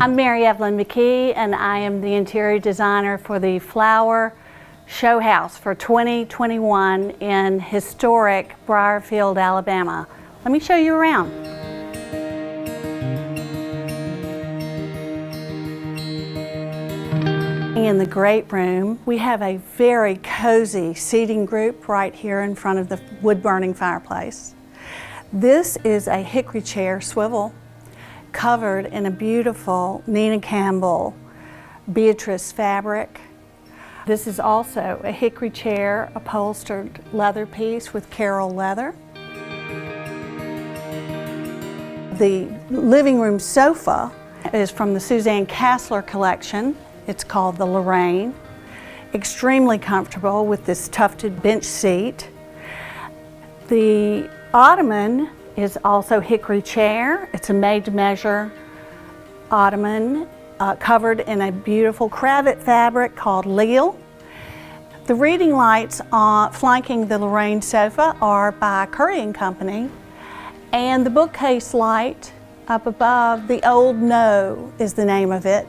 I'm Mary Evelyn McKee, and I am the interior designer for the Flower Showhouse for 2021 in historic Brierfield, Alabama. Let me show you around. In the great room, we have a very cozy seating group right here in front of the wood-burning fireplace. This is a hickory chair swivel covered in a beautiful Nina Campbell Beatrice fabric. This is also a hickory chair upholstered leather piece with Carol leather. The living room sofa is from the Suzanne Kassler collection. It's called the Lorraine. Extremely comfortable with this tufted bench seat. The ottoman is also hickory chair. It's a made-to-measure ottoman covered in a beautiful cravat fabric called Leal. The reading lights flanking the Lorraine sofa are by Curry & Company, and the bookcase light up above, the Old No is the name of it,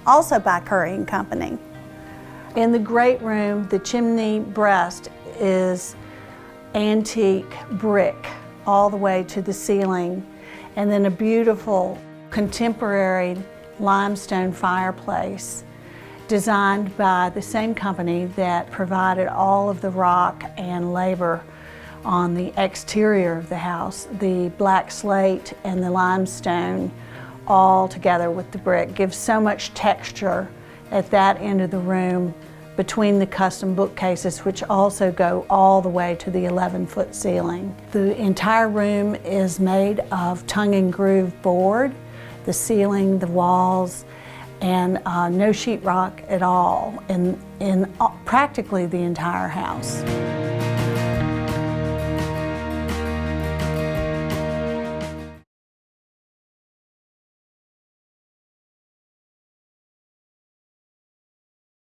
also by Curry & Company. In the great room, the chimney breast is antique brick all the way to the ceiling, and then a beautiful contemporary limestone fireplace designed by the same company that provided all of the rock and labor on the exterior of the house. The black slate and the limestone all together with the brick gives so much texture at that end of the room between the custom bookcases, which also go all the way to the 11-foot ceiling. The entire room is made of tongue and groove board, the ceiling, the walls, and no sheetrock at all in practically the entire house.